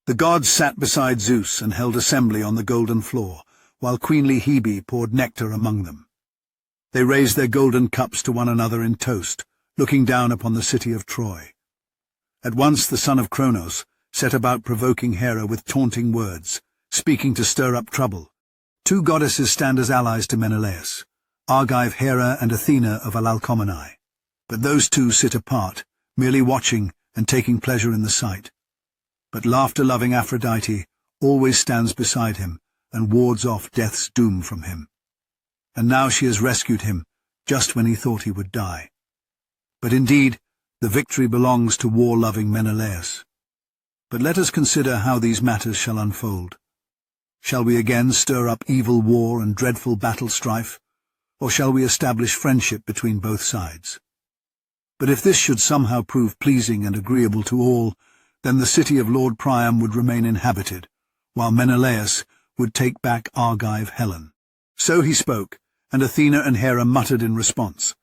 The gods sat beside Zeus and held assembly on the golden floor, while queenly Hebe poured nectar among them. They raised their golden cups to one another in toast, looking down upon the city of Troy. At once the son of Cronos set about provoking Hera with taunting words, speaking to stir up trouble. Two goddesses stand as allies to Menelaus, Argive Hera and Athena of Alalcomene. But those two sit apart, merely watching and taking pleasure in the sight. But laughter-loving Aphrodite always stands beside him and wards off death's doom from him. And now she has rescued him, just when he thought he would die. But indeed, the victory belongs to war-loving Menelaus. But let us consider how these matters shall unfold. Shall we again stir up evil war and dreadful battle strife, or shall we establish friendship between both sides? But if this should somehow prove pleasing and agreeable to all, then the city of Lord Priam would remain inhabited, while Menelaus would take back Argive Helen. So he spoke, and Athena and Hera muttered in response.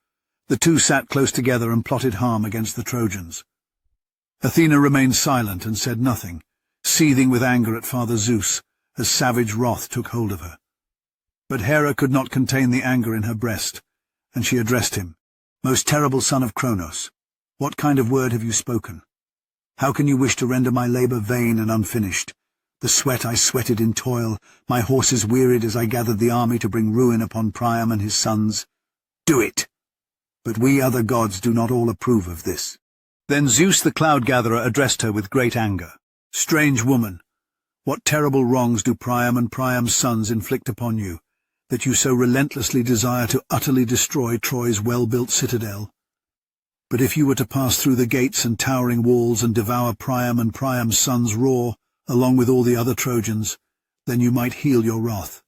The two sat close together and plotted harm against the Trojans. Athena remained silent and said nothing, seething with anger at Father Zeus, as savage wrath took hold of her. But Hera could not contain the anger in her breast, and she addressed him. "Most terrible son of Cronos, what kind of word have you spoken? How can you wish to render my labour vain and unfinished? The sweat I sweated in toil, my horses wearied as I gathered the army to bring ruin upon Priam and his sons. Do it! But we other gods do not all approve of this." Then Zeus the cloud-gatherer addressed her with great anger. "Strange woman, what terrible wrongs do Priam and Priam's sons inflict upon you, that you so relentlessly desire to utterly destroy Troy's well-built citadel? But if you were to pass through the gates and towering walls and devour Priam and Priam's sons raw, along with all the other Trojans, then you might heal your wrath.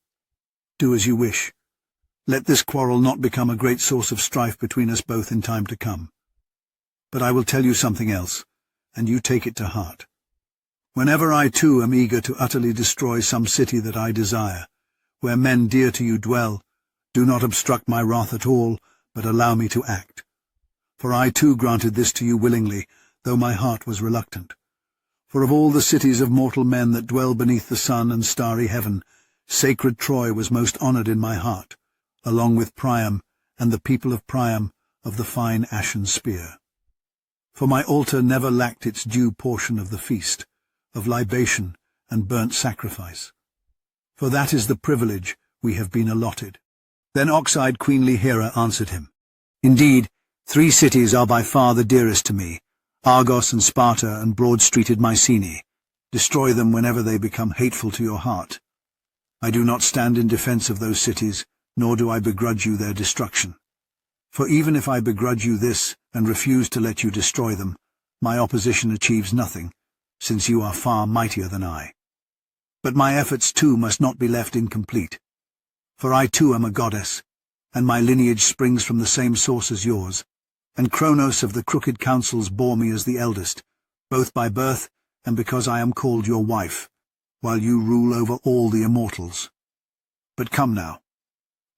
Do as you wish. Let this quarrel not become a great source of strife between us both in time to come. But I will tell you something else, and you take it to heart. Whenever I too am eager to utterly destroy some city that I desire, where men dear to you dwell, do not obstruct my wrath at all, but allow me to act. For I too granted this to you willingly, though my heart was reluctant. For of all the cities of mortal men that dwell beneath the sun and starry heaven, sacred Troy was most honoured in my heart, along with Priam and the people of Priam of the fine ashen spear. For my altar never lacked its due portion of the feast, of libation and burnt sacrifice. For that is the privilege we have been allotted." Then ox-eyed queenly Hera answered him, "Indeed, 3 cities are by far the dearest to me, Argos and Sparta and broad-streeted Mycenae. Destroy them whenever they become hateful to your heart. I do not stand in defense of those cities, nor do I begrudge you their destruction. For even if I begrudge you this and refuse to let you destroy them, my opposition achieves nothing, since you are far mightier than I. But my efforts too must not be left incomplete. For I too am a goddess, and my lineage springs from the same source as yours, and Cronos of the crooked counsels bore me as the eldest, both by birth and because I am called your wife, while you rule over all the immortals. But come now,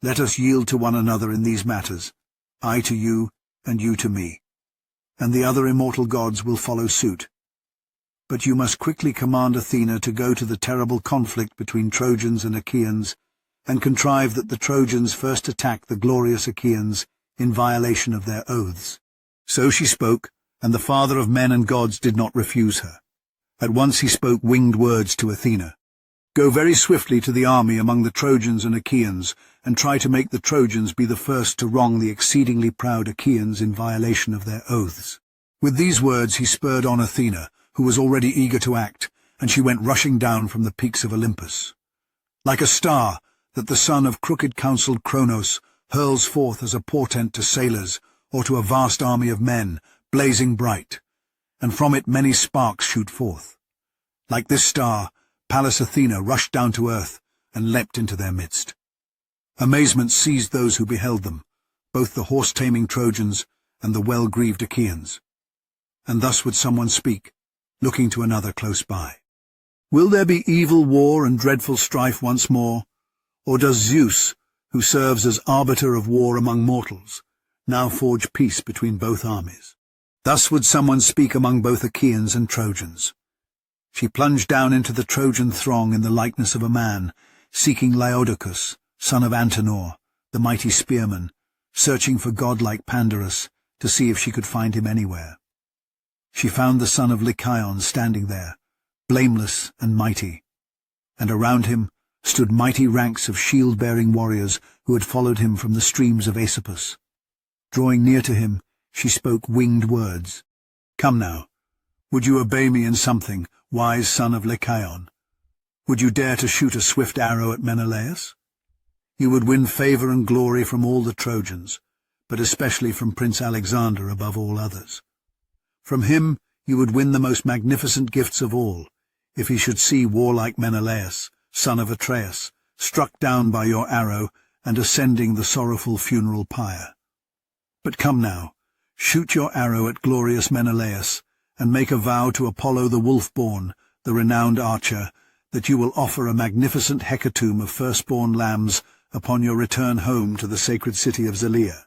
let us yield to one another in these matters, I to you and you to me, and the other immortal gods will follow suit. But you must quickly command Athena to go to the terrible conflict between Trojans and Achaeans, and contrive that the Trojans first attack the glorious Achaeans in violation of their oaths." So she spoke, and the father of men and gods did not refuse her. At once he spoke winged words to Athena. "Go very swiftly to the army among the Trojans and Achaeans, and try to make the Trojans be the first to wrong the exceedingly proud Achaeans in violation of their oaths." With these words he spurred on Athena, who was already eager to act, and she went rushing down from the peaks of Olympus. Like a star that the son of crooked-counselled Cronos hurls forth as a portent to sailors or to a vast army of men, blazing bright, and from it many sparks shoot forth. Like this star, Pallas Athena rushed down to earth and leapt into their midst. Amazement seized those who beheld them, both the horse-taming Trojans and the well-grieved Achaeans. And thus would someone speak, looking to another close by. "Will there be evil war and dreadful strife once more? Or does Zeus, who serves as arbiter of war among mortals, now forge peace between both armies?" Thus would someone speak among both Achaeans and Trojans. She plunged down into the Trojan throng in the likeness of a man, seeking Laodocus, son of Antenor, the mighty spearman, searching for godlike Pandarus to see if she could find him anywhere. She found the son of Lycaon standing there, blameless and mighty, and around him stood mighty ranks of shield-bearing warriors who had followed him from the streams of Aesopus. Drawing near to him, she spoke winged words. "Come now, would you obey me in something, wise son of Lycaon? Would you dare to shoot a swift arrow at Menelaus? You would win favor and glory from all the Trojans, but especially from Prince Alexander above all others. From him you would win the most magnificent gifts of all, if he should see warlike Menelaus, son of Atreus, struck down by your arrow and ascending the sorrowful funeral pyre. But come now, shoot your arrow at glorious Menelaus, and make a vow to Apollo the wolf-born, the renowned archer, that you will offer a magnificent hecatomb of firstborn lambs upon your return home to the sacred city of Zelea."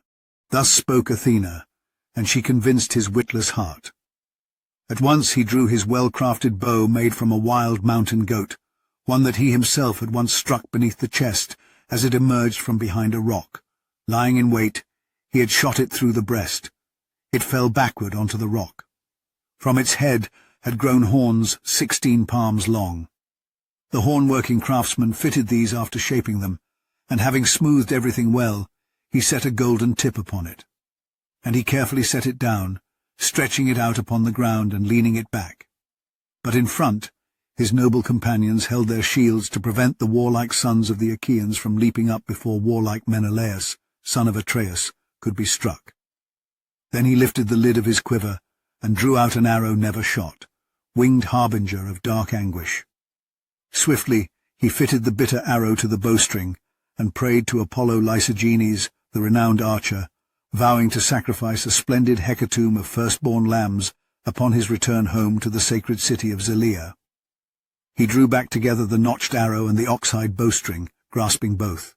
Thus spoke Athena, and she convinced his witless heart. At once he drew his well-crafted bow made from a wild mountain goat, one that he himself had once struck beneath the chest as it emerged from behind a rock. Lying in wait, he had shot it through the breast. It fell backward onto the rock. From its head had grown horns 16 palms long. The horn-working craftsman fitted these after shaping them, and having smoothed everything well, he set a golden tip upon it. And he carefully set it down, stretching it out upon the ground and leaning it back. But in front, his noble companions held their shields to prevent the warlike sons of the Achaeans from leaping up before warlike Menelaus, son of Atreus, could be struck. Then he lifted the lid of his quiver and drew out an arrow never shot, winged harbinger of dark anguish. Swiftly he fitted the bitter arrow to the bowstring and prayed to Apollo Lysigenes, the renowned archer, vowing to sacrifice a splendid hecatomb of firstborn lambs upon his return home to the sacred city of Zelea. He drew back together the notched arrow and the oxhide bowstring, grasping both.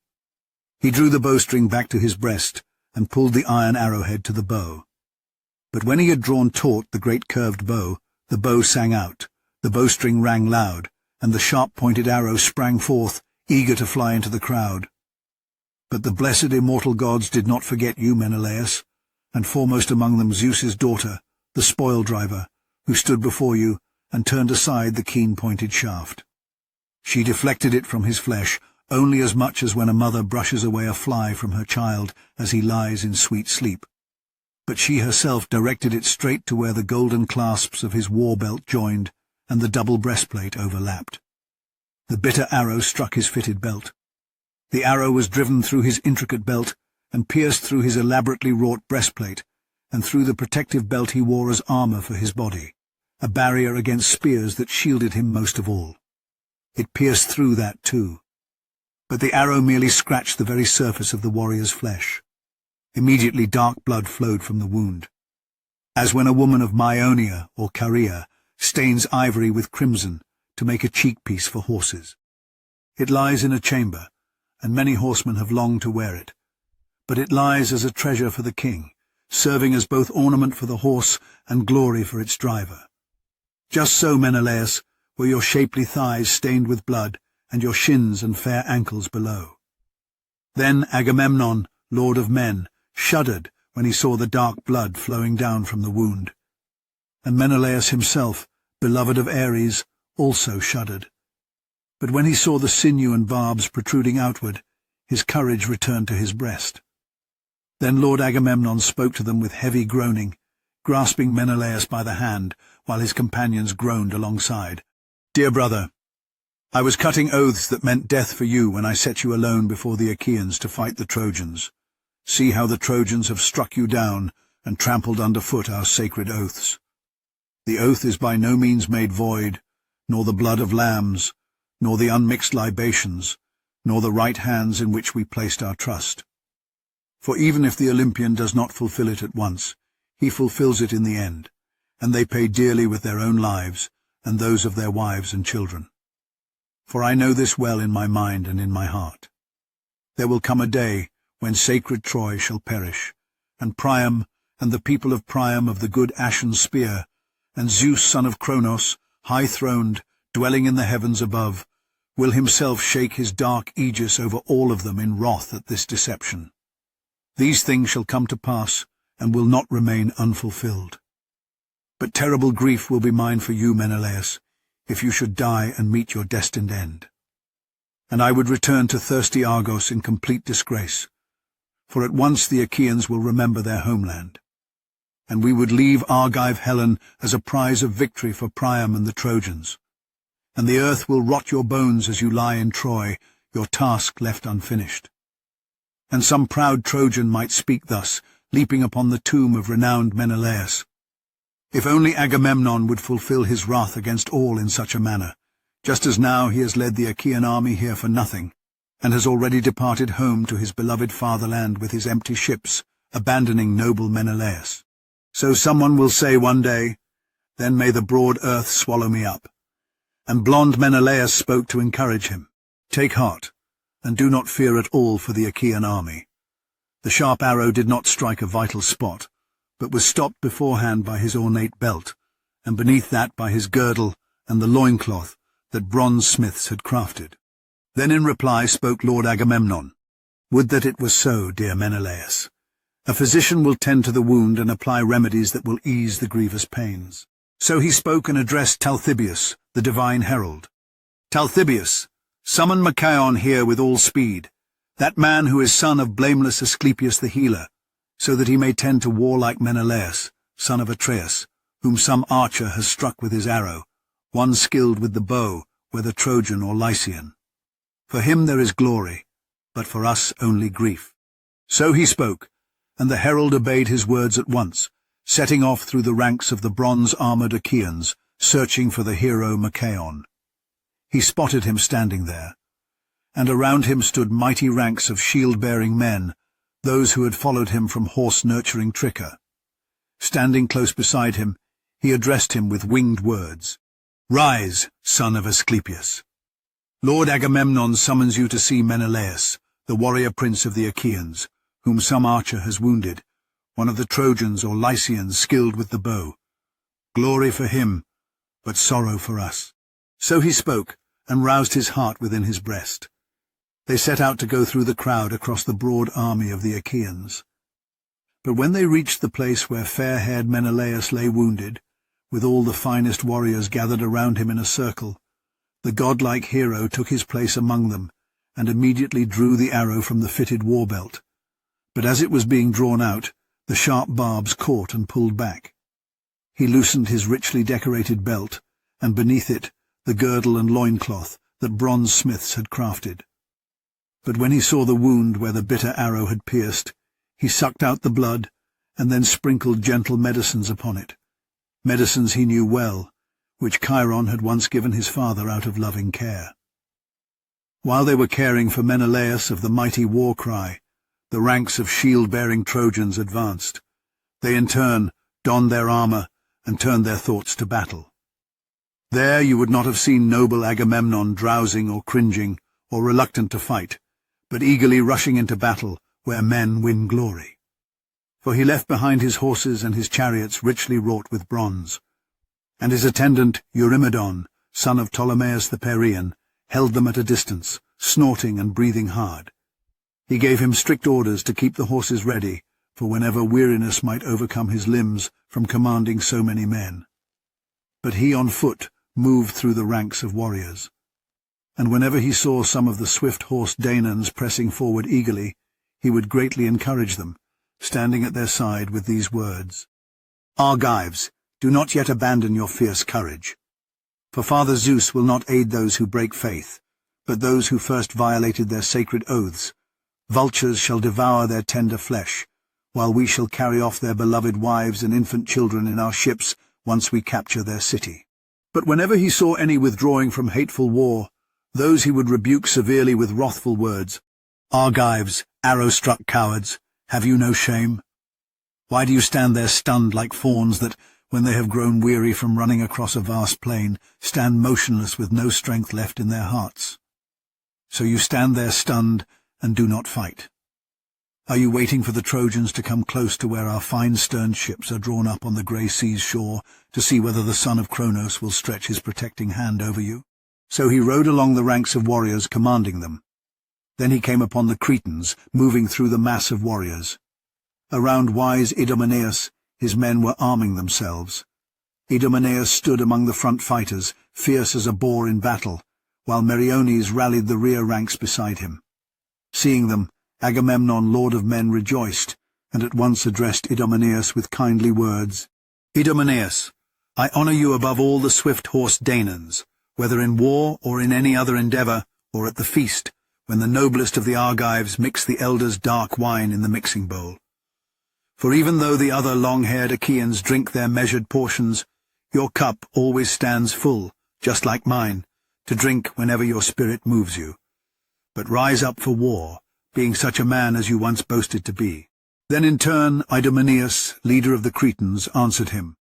He drew the bowstring back to his breast and pulled the iron arrowhead to the bow. But when he had drawn taut the great curved bow, the bow sang out, the bowstring rang loud, and the sharp-pointed arrow sprang forth, eager to fly into the crowd. But the blessed immortal gods did not forget you, Menelaus, and foremost among them Zeus's daughter, the spoil-driver, who stood before you and turned aside the keen-pointed shaft. She deflected it from his flesh only as much as when a mother brushes away a fly from her child as he lies in sweet sleep. But she herself directed it straight to where the golden clasps of his war-belt joined and the double breastplate overlapped. The bitter arrow struck his fitted belt. The arrow was driven through his intricate belt and pierced through his elaborately wrought breastplate and through the protective belt he wore as armor for his body, a barrier against spears that shielded him most of all. It pierced through that too. But the arrow merely scratched the very surface of the warrior's flesh. Immediately dark blood flowed from the wound, as when a woman of Maeonia or Caria stains ivory with crimson to make a cheek-piece for horses. It lies in a chamber, and many horsemen have longed to wear it. But it lies as a treasure for the king, serving as both ornament for the horse and glory for its driver. Just so, Menelaus, were your shapely thighs stained with blood, and your shins and fair ankles below. Then Agamemnon, lord of men, shuddered when he saw the dark blood flowing down from the wound. And Menelaus himself, beloved of Ares, also shuddered. But when he saw the sinew and barbs protruding outward, his courage returned to his breast. Then Lord Agamemnon spoke to them with heavy groaning, grasping Menelaus by the hand, while his companions groaned alongside. "Dear brother, I was cutting oaths that meant death for you when I set you alone before the Achaeans to fight the Trojans. See how the Trojans have struck you down and trampled underfoot our sacred oaths. The oath is by no means made void, nor the blood of lambs, nor the unmixed libations, nor the right hands in which we placed our trust. For even if the Olympian does not fulfill it at once, he fulfills it in the end, and they pay dearly with their own lives and those of their wives and children. For I know this well in my mind and in my heart. There will come a day when sacred Troy shall perish, and Priam and the people of Priam of the good ashen spear, and Zeus son of Cronos, high-throned, dwelling in the heavens above, will himself shake his dark aegis over all of them in wrath at this deception. These things shall come to pass, and will not remain unfulfilled. But terrible grief will be mine for you, Menelaus, if you should die and meet your destined end. And I would return to thirsty Argos in complete disgrace, for at once the Achaeans will remember their homeland. And we would leave Argive Helen as a prize of victory for Priam and the Trojans. And the earth will rot your bones as you lie in Troy, your task left unfinished. And some proud Trojan might speak thus, leaping upon the tomb of renowned Menelaus. If only Agamemnon would fulfill his wrath against all in such a manner, just as now he has led the Achaean army here for nothing, and has already departed home to his beloved fatherland with his empty ships, abandoning noble Menelaus. So someone will say one day, "Then may the broad earth swallow me up." And blond Menelaus spoke to encourage him, "Take heart, and do not fear at all for the Achaean army." The sharp arrow did not strike a vital spot, but was stopped beforehand by his ornate belt, and beneath that by his girdle and the loincloth that bronze smiths had crafted. Then in reply spoke Lord Agamemnon, "Would that it was so, dear Menelaus. A physician will tend to the wound and apply remedies that will ease the grievous pains." So he spoke and addressed Talthybius, the divine herald. "Talthybius, summon Machaon here with all speed, that man who is son of blameless Asclepius the healer, so that he may tend to warlike Menelaus, son of Atreus, whom some archer has struck with his arrow, one skilled with the bow, whether Trojan or Lycian. For him there is glory, but for us only grief." So he spoke, and the herald obeyed his words at once, setting off through the ranks of the bronze-armoured Achaeans, searching for the hero Machaon. He spotted him standing there, and around him stood mighty ranks of shield-bearing men, those who had followed him from horse-nurturing Tricca. Standing close beside him, he addressed him with winged words. "Rise, son of Asclepius. Lord Agamemnon summons you to see Menelaus, the warrior prince of the Achaeans, whom some archer has wounded, one of the Trojans or Lycians skilled with the bow. Glory for him, but sorrow for us." So he spoke, and roused his heart within his breast. They set out to go through the crowd across the broad army of the Achaeans. But when they reached the place where fair-haired Menelaus lay wounded, with all the finest warriors gathered around him in a circle, the godlike hero took his place among them, and immediately drew the arrow from the fitted war-belt. But as it was being drawn out, the sharp barbs caught and pulled back. He loosened his richly decorated belt, and beneath it the girdle and loincloth that bronze smiths had crafted. But when he saw the wound where the bitter arrow had pierced, he sucked out the blood, and then sprinkled gentle medicines upon it, medicines he knew well, which Chiron had once given his father out of loving care. While they were caring for Menelaus of the mighty war-cry, the ranks of shield-bearing Trojans advanced. They in turn donned their armour and turned their thoughts to battle. There you would not have seen noble Agamemnon drowsing or cringing or reluctant to fight, but eagerly rushing into battle where men win glory. For he left behind his horses and his chariots richly wrought with bronze, and his attendant Eurymedon, son of Ptolemaeus the Parian, held them at a distance, snorting and breathing hard. He gave him strict orders to keep the horses ready, for whenever weariness might overcome his limbs from commanding so many men. But he on foot moved through the ranks of warriors. And whenever he saw some of the swift-horsed Danaans pressing forward eagerly, he would greatly encourage them, standing at their side with these words, "Argives, do not yet abandon your fierce courage. For Father Zeus will not aid those who break faith, but those who first violated their sacred oaths. Vultures shall devour their tender flesh, while we shall carry off their beloved wives and infant children in our ships once we capture their city." But whenever he saw any withdrawing from hateful war, those he would rebuke severely with wrathful words. "Argives, arrow-struck cowards, have you no shame? Why do you stand there stunned like fawns that, when they have grown weary from running across a vast plain, stand motionless with no strength left in their hearts? So you stand there stunned and do not fight. Are you waiting for the Trojans to come close to where our fine stern ships are drawn up on the grey sea's shore to see whether the son of Cronos will stretch his protecting hand over you?" So he rode along the ranks of warriors, commanding them. Then he came upon the Cretans, moving through the mass of warriors. Around wise Idomeneus his men were arming themselves. Idomeneus stood among the front fighters, fierce as a boar in battle, while Meriones rallied the rear ranks beside him. Seeing them, Agamemnon, lord of men, rejoiced, and at once addressed Idomeneus with kindly words. "Idomeneus, I honour you above all the swift-horsed Danaans, whether in war or in any other endeavour, or at the feast, when the noblest of the Argives mix the elders' dark wine in the mixing bowl. For even though the other long-haired Achaeans drink their measured portions, your cup always stands full, just like mine, to drink whenever your spirit moves you. But rise up for war, being such a man as you once boasted to be." Then in turn Idomeneus, leader of the Cretans, answered him,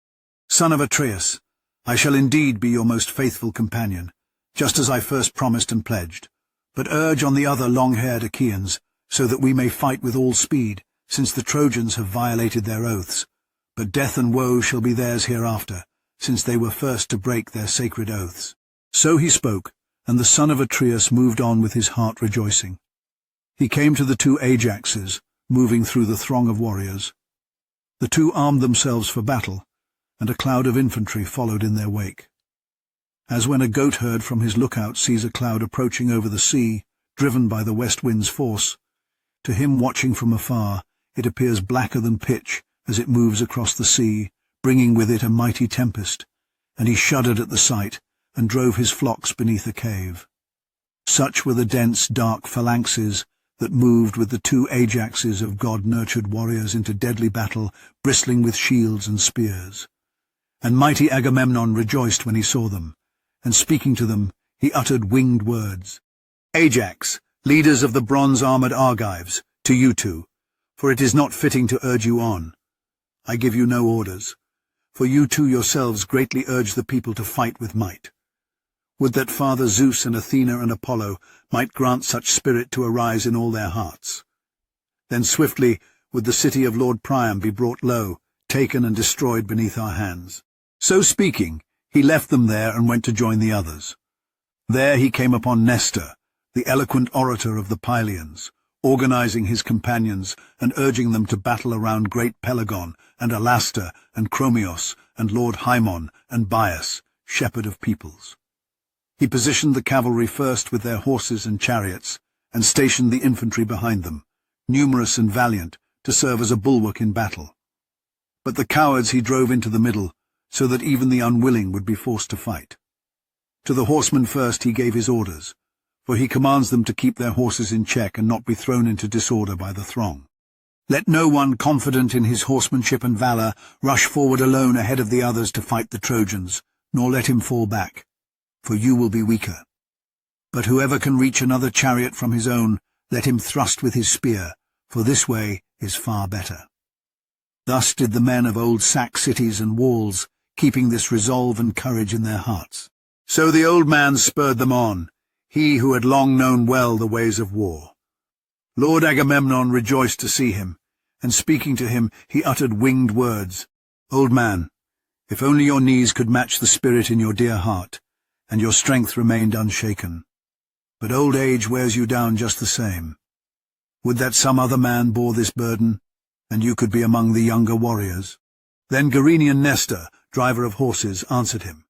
"Son of Atreus, I shall indeed be your most faithful companion, just as I first promised and pledged. But urge on the other long-haired Achaeans, so that we may fight with all speed, since the Trojans have violated their oaths. But death and woe shall be theirs hereafter, since they were first to break their sacred oaths." So he spoke, and the son of Atreus moved on with his heart rejoicing. He came to the two Ajaxes, moving through the throng of warriors. The two armed themselves for battle, and a cloud of infantry followed in their wake. As when a goatherd from his lookout sees a cloud approaching over the sea, driven by the west wind's force, to him watching from afar it appears blacker than pitch as it moves across the sea, bringing with it a mighty tempest, and he shuddered at the sight, and drove his flocks beneath a cave. Such were the dense, dark phalanxes that moved with the two Ajaxes of god-nurtured warriors into deadly battle, bristling with shields and spears. And mighty Agamemnon rejoiced when he saw them, and speaking to them, he uttered winged words. "Ajax, leaders of the bronze-armoured Argives, to you two, for it is not fitting to urge you on. I give you no orders, for you two yourselves greatly urge the people to fight with might. Would that Father Zeus and Athena and Apollo might grant such spirit to arise in all their hearts. Then swiftly would the city of Lord Priam be brought low, taken and destroyed beneath our hands." So speaking, he left them there and went to join the others. There he came upon Nestor, the eloquent orator of the Pylians, organizing his companions and urging them to battle around great Pelagon and Alastor and Chromios and Lord Haemon and Bias, shepherd of peoples. He positioned the cavalry first with their horses and chariots, and stationed the infantry behind them, numerous and valiant, to serve as a bulwark in battle. But the cowards he drove into the middle, so that even the unwilling would be forced to fight. To the horsemen first he gave his orders, for he commands them to keep their horses in check and not be thrown into disorder by the throng. "Let no one confident in his horsemanship and valour rush forward alone ahead of the others to fight the Trojans, nor let him fall back, for you will be weaker. But whoever can reach another chariot from his own, let him thrust with his spear, for this way is far better." Thus did the men of old sack cities and walls, keeping this resolve and courage in their hearts. So the old man spurred them on, he who had long known well the ways of war. Lord Agamemnon rejoiced to see him, and speaking to him he uttered winged words. "Old man, if only your knees could match the spirit in your dear heart, and your strength remained unshaken. But old age wears you down just the same. Would that some other man bore this burden, and you could be among the younger warriors." Then Gerenian Nestor, driver of horses, answered him,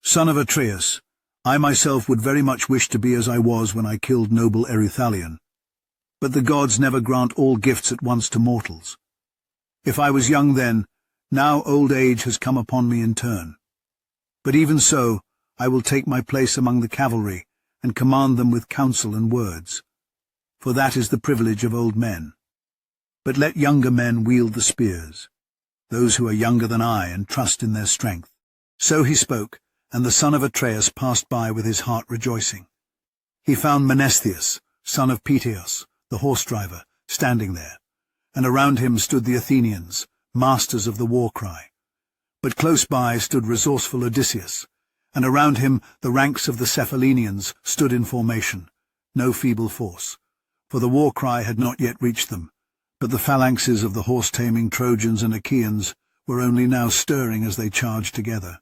"Son of Atreus, I myself would very much wish to be as I was when I killed noble Ereuthalion. But the gods never grant all gifts at once to mortals. If I was young then, now old age has come upon me in turn. But even so, I will take my place among the cavalry, and command them with counsel and words, for that is the privilege of old men. But let younger men wield the spears, those who are younger than I, and trust in their strength." So he spoke, and the son of Atreus passed by with his heart rejoicing. He found Menestheus, son of Peteos, the horse-driver, standing there, and around him stood the Athenians, masters of the war-cry. But close by stood resourceful Odysseus, and around him the ranks of the Cephalenians stood in formation, no feeble force, for the war-cry had not yet reached them, But the phalanxes of the horse-taming Trojans and Achaeans were only now stirring as they charged together.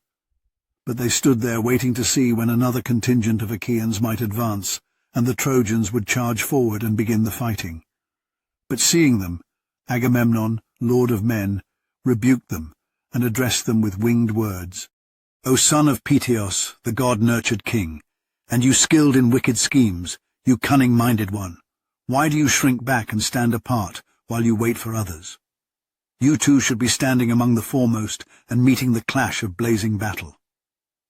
But they stood there waiting to see when another contingent of Achaeans might advance, and the Trojans would charge forward and begin the fighting. But seeing them, Agamemnon, lord of men, rebuked them and addressed them with winged words. "O son of Peteos, the god-nurtured king, and you skilled in wicked schemes, you cunning-minded one, why do you shrink back and stand apart while you wait for others? You too should be standing among the foremost and meeting the clash of blazing battle.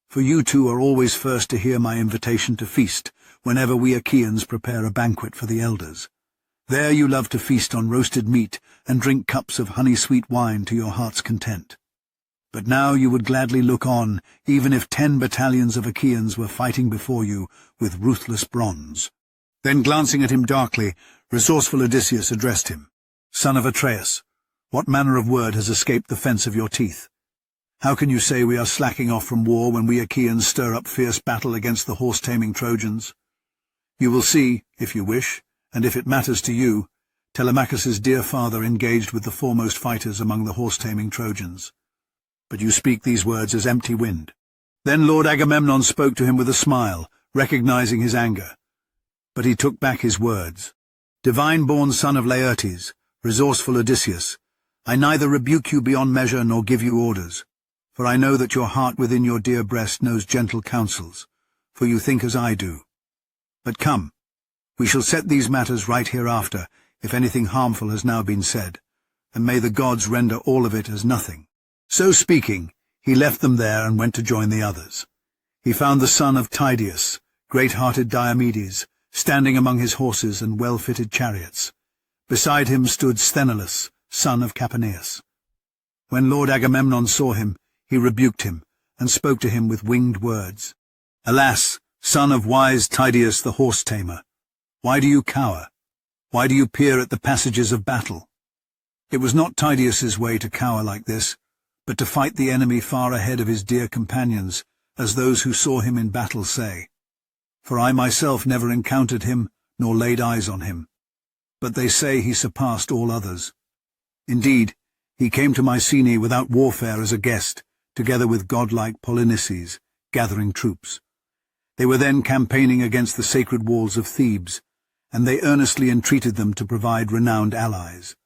For you two are always first to hear my invitation to feast whenever we Achaeans prepare a banquet for the elders. There you love to feast on roasted meat and drink cups of honey-sweet wine to your heart's content. But now you would gladly look on, even if 10 battalions of Achaeans were fighting before you with ruthless bronze." Then, glancing at him darkly, resourceful Odysseus addressed him. "Son of Atreus, what manner of word has escaped the fence of your teeth? How can you say we are slacking off from war when we Achaeans stir up fierce battle against the horse-taming Trojans? You will see, if you wish, and if it matters to you, Telemachus's dear father engaged with the foremost fighters among the horse-taming Trojans. But you speak these words as empty wind." Then Lord Agamemnon spoke to him with a smile, recognizing his anger. But he took back his words. "Divine-born son of Laertes, resourceful Odysseus, I neither rebuke you beyond measure nor give you orders, for I know that your heart within your dear breast knows gentle counsels, for you think as I do. But come, we shall set these matters right hereafter, if anything harmful has now been said, and may the gods render all of it as nothing." So speaking, he left them there and went to join the others. He found the son of Tydeus, great-hearted Diomedes, standing among his horses and well-fitted chariots. Beside him stood Sthenelus, son of Capaneus. When Lord Agamemnon saw him, he rebuked him, and spoke to him with winged words. "Alas, son of wise Tydeus the horse-tamer, why do you cower? Why do you peer at the passages of battle? It was not Tydeus's way to cower like this, but to fight the enemy far ahead of his dear companions, as those who saw him in battle say. For I myself never encountered him, nor laid eyes on him. But they say he surpassed all others. Indeed, he came to Mycenae without warfare as a guest, together with godlike Polynices, gathering troops. They were then campaigning against the sacred walls of Thebes, and they earnestly entreated them to provide renowned allies.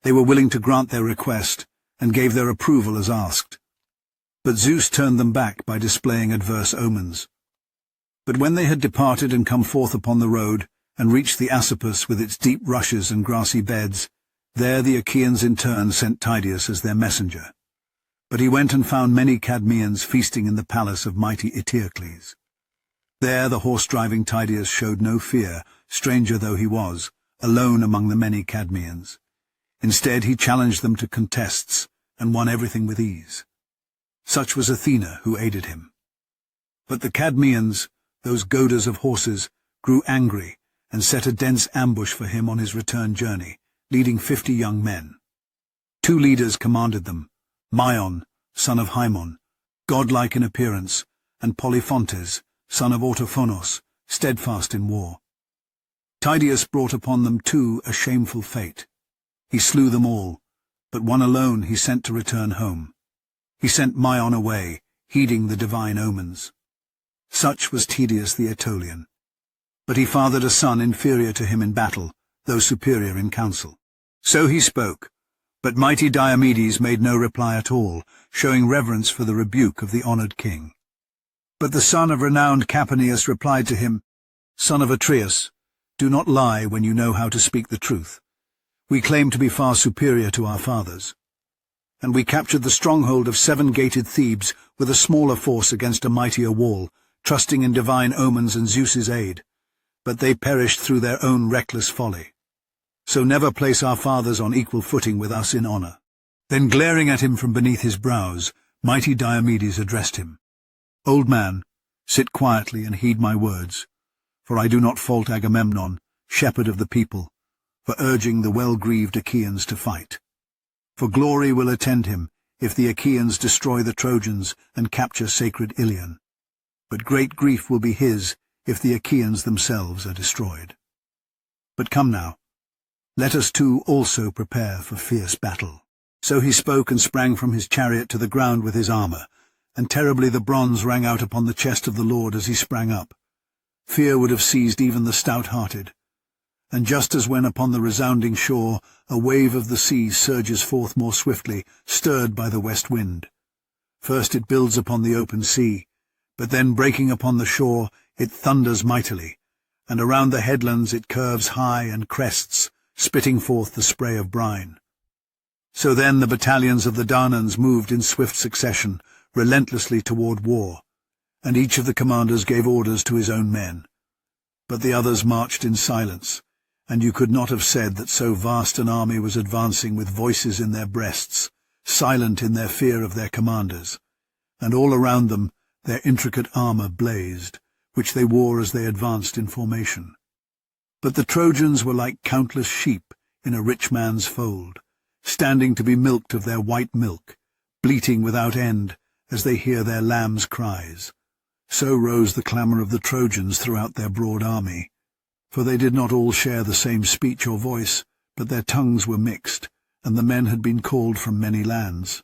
They were willing to grant their request, and gave their approval as asked. But Zeus turned them back by displaying adverse omens. But when they had departed and come forth upon the road, and reached the Asopus with its deep rushes and grassy beds, there the Achaeans in turn sent Tydeus as their messenger. But he went and found many Cadmeans feasting in the palace of mighty Eteocles. There the horse-driving Tydeus showed no fear, stranger though he was, alone among the many Cadmeans. Instead he challenged them to contests, and won everything with ease. Such was Athena, who aided him. But the Cadmeans, those goaders of horses, grew angry, and set a dense ambush for him on his return journey, leading 50 young men. 2 leaders commanded them, Maon, son of Haemon, godlike in appearance, and Polyphontes, son of Autophonos, steadfast in war. Tydeus brought upon them too a shameful fate. He slew them all, but one alone he sent to return home. He sent Maon away, heeding the divine omens. Such was Tydeus the Aetolian. But he fathered a son inferior to him in battle, though superior in counsel. So he spoke, but mighty Diomedes made no reply at all, showing reverence for the rebuke of the honoured king. But the son of renowned Capaneus replied to him, "Son of Atreus, do not lie when you know how to speak the truth. We claim to be far superior to our fathers. And we captured the stronghold of 7-gated Thebes with a smaller force against a mightier wall, trusting in divine omens and Zeus's aid. But they perished through their own reckless folly. So never place our fathers on equal footing with us in honour." Then, glaring at him from beneath his brows, mighty Diomedes addressed him. "Old man, sit quietly and heed my words, for I do not fault Agamemnon, shepherd of the people, for urging the well-grieved Achaeans to fight. For glory will attend him if the Achaeans destroy the Trojans and capture sacred Ilion. But great grief will be his if the Achaeans themselves are destroyed. But come now, Let us too also prepare for fierce battle." So he spoke and sprang from his chariot to the ground with his armour, and terribly the bronze rang out upon the chest of the Lord as he sprang up. Fear would have seized even the stout-hearted. And just as when upon the resounding shore a wave of the sea surges forth more swiftly, stirred by the west wind. First it builds upon the open sea, but then breaking upon the shore it thunders mightily, and around the headlands it curves high and crests, spitting forth the spray of brine. So then the battalions of the Danans moved in swift succession, relentlessly toward war, and each of the commanders gave orders to his own men. But the others marched in silence, and you could not have said that so vast an army was advancing with voices in their breasts, silent in their fear of their commanders, and all around them their intricate armour blazed, which they wore as they advanced in formation. But the Trojans were like countless sheep in a rich man's fold, standing to be milked of their white milk, bleating without end as they hear their lambs' cries. So rose the clamour of the Trojans throughout their broad army. For they did not all share the same speech or voice, but their tongues were mixed, and the men had been called from many lands.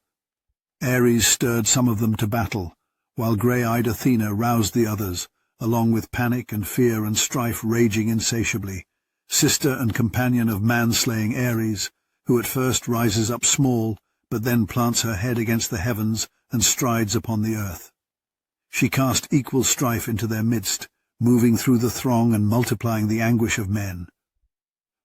Ares stirred some of them to battle, while grey-eyed Athena roused the others, along with panic and fear and strife raging insatiably, sister and companion of man-slaying Ares, who at first rises up small, but then plants her head against the heavens and strides upon the earth. She cast equal strife into their midst, moving through the throng and multiplying the anguish of men.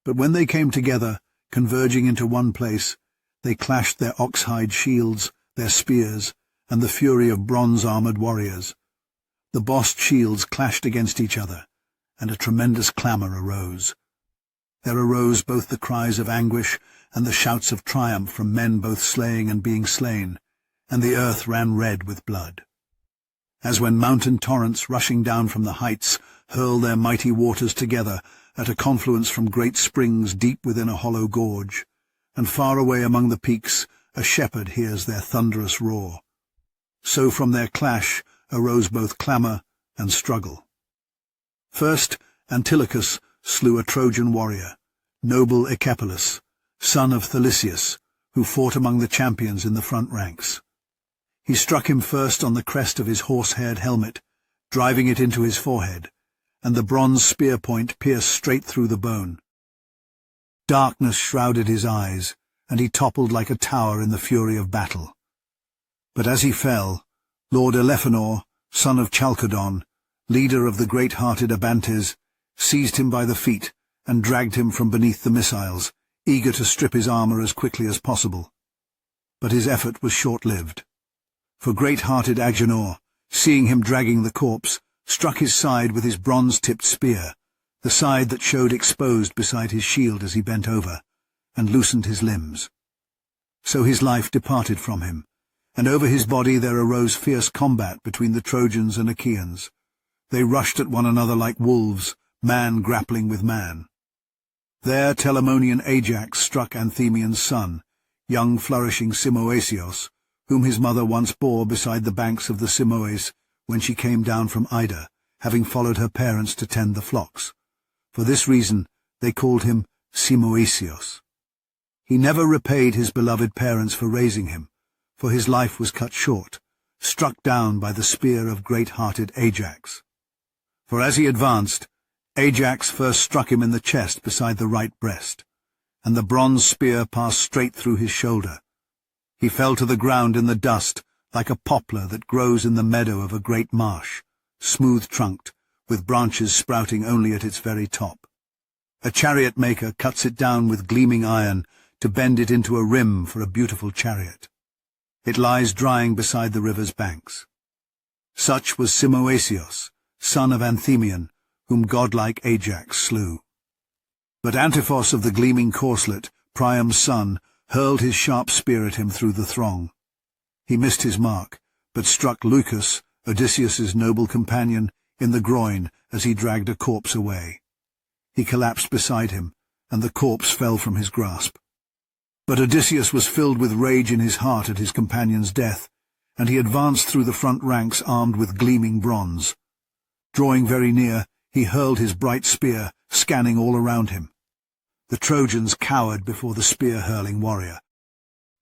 But when they came together, converging into one place, they clashed their ox-hide shields, their spears, and the fury of bronze-armoured warriors. The bossed shields clashed against each other, and a tremendous clamour arose. There arose both the cries of anguish and the shouts of triumph from men both slaying and being slain, and the earth ran red with blood. As when mountain torrents rushing down from the heights hurl their mighty waters together at a confluence from great springs deep within a hollow gorge, and far away among the peaks a shepherd hears their thunderous roar. So from their clash arose both clamour and struggle. First Antilochus slew a Trojan warrior, noble Echepolus, son of Thalesius, who fought among the champions in the front ranks. He struck him first on the crest of his horse-haired helmet, driving it into his forehead, and the bronze spear point pierced straight through the bone. Darkness shrouded his eyes, and he toppled like a tower in the fury of battle. But as he fell, Lord Elephenor, son of Chalcodon, leader of the great-hearted Abantes, seized him by the feet and dragged him from beneath the missiles, eager to strip his armour as quickly as possible. But his effort was short-lived. For great-hearted Agenor, seeing him dragging the corpse, struck his side with his bronze-tipped spear, the side that showed exposed beside his shield as he bent over, and loosened his limbs. So his life departed from him, and over his body there arose fierce combat between the Trojans and Achaeans. They rushed at one another like wolves, man grappling with man. There Telamonian Ajax struck Anthemian's son, young flourishing Simoeisios, whom his mother once bore beside the banks of the Simois when she came down from Ida, having followed her parents to tend the flocks. For this reason they called him Simoeisios. He never repaid his beloved parents for raising him, for his life was cut short, struck down by the spear of great-hearted Ajax. For as he advanced, Ajax first struck him in the chest beside the right breast, and the bronze spear passed straight through his shoulder. He fell to the ground in the dust like a poplar that grows in the meadow of a great marsh, smooth-trunked, with branches sprouting only at its very top. A chariot-maker cuts it down with gleaming iron to bend it into a rim for a beautiful chariot. It lies drying beside the river's banks. Such was Simoeisios, son of Anthemion, whom godlike Ajax slew. But Antiphos of the gleaming corslet, Priam's son, hurled his sharp spear at him through the throng. He missed his mark, but struck Leucus, Odysseus's noble companion, in the groin as he dragged a corpse away. He collapsed beside him, and the corpse fell from his grasp. But Odysseus was filled with rage in his heart at his companion's death, and he advanced through the front ranks armed with gleaming bronze. Drawing very near, he hurled his bright spear, scanning all around him. The Trojans cowered before the spear-hurling warrior.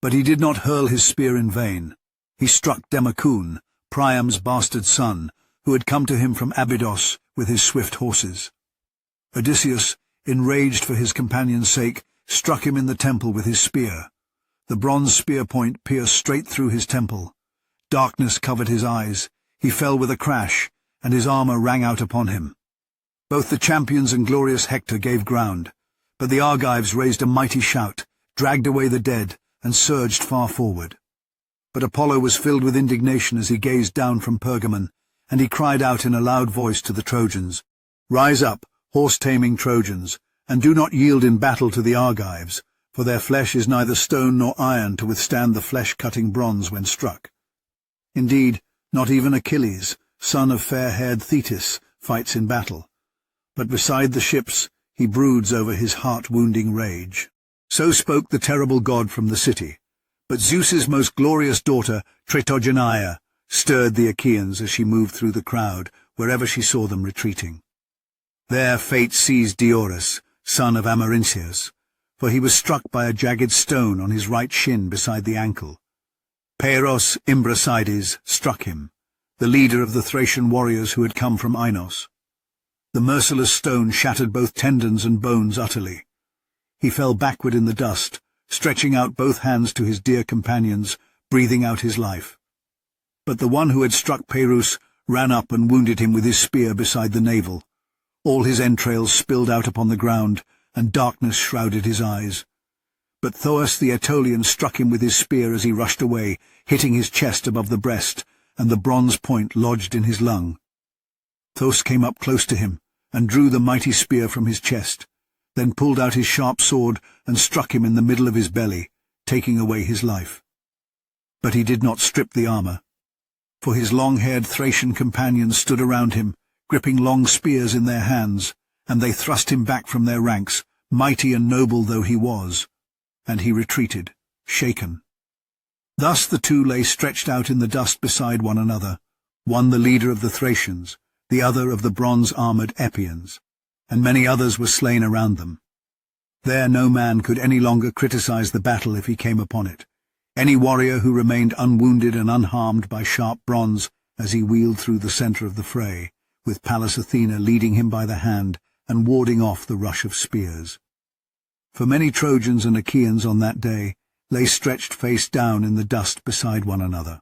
But he did not hurl his spear in vain. He struck Democune, Priam's bastard son, who had come to him from Abydos with his swift horses. Odysseus, enraged for his companion's sake, struck him in the temple with his spear. The bronze spear point pierced straight through his temple. Darkness covered his eyes. He fell with a crash, and his armor rang out upon him. Both the champions and glorious Hector gave ground, but the Argives raised a mighty shout, dragged away the dead, and surged far forward. But Apollo was filled with indignation as he gazed down from Pergamon, and he cried out in a loud voice to the Trojans, "Rise up, horse-taming Trojans, and do not yield in battle to the Argives, for their flesh is neither stone nor iron to withstand the flesh-cutting bronze when struck. Indeed, not even Achilles, son of fair-haired Thetis, fights in battle, but beside the ships he broods over his heart-wounding rage." So spoke the terrible god from the city. But Zeus's most glorious daughter, Tritogeneia, stirred the Achaeans as she moved through the crowd, wherever she saw them retreating. There fate seized Diores, son of Amarynceus, for he was struck by a jagged stone on his right shin beside the ankle. Peiros Imbracides struck him, the leader of the Thracian warriors who had come from Ainos. The merciless stone shattered both tendons and bones utterly. He fell backward in the dust, stretching out both hands to his dear companions, breathing out his life. But the one who had struck Peiros ran up and wounded him with his spear beside the navel. All his entrails spilled out upon the ground, and darkness shrouded his eyes. But Thoas the Aetolian struck him with his spear as he rushed away, hitting his chest above the breast, and the bronze point lodged in his lung. Thoas came up close to him, and drew the mighty spear from his chest, then pulled out his sharp sword and struck him in the middle of his belly, taking away his life. But he did not strip the armor, for his long-haired Thracian companions stood around him, gripping long spears in their hands, and they thrust him back from their ranks, mighty and noble though he was, and he retreated, shaken. Thus the two lay stretched out in the dust beside one another, one the leader of the Thracians, the other of the bronze-armoured Epeans, and many others were slain around them. There no man could any longer criticize the battle if he came upon it. Any warrior who remained unwounded and unharmed by sharp bronze as he wheeled through the centre of the fray, with Pallas Athena leading him by the hand and warding off the rush of spears. For many Trojans and Achaeans on that day lay stretched face down in the dust beside one another.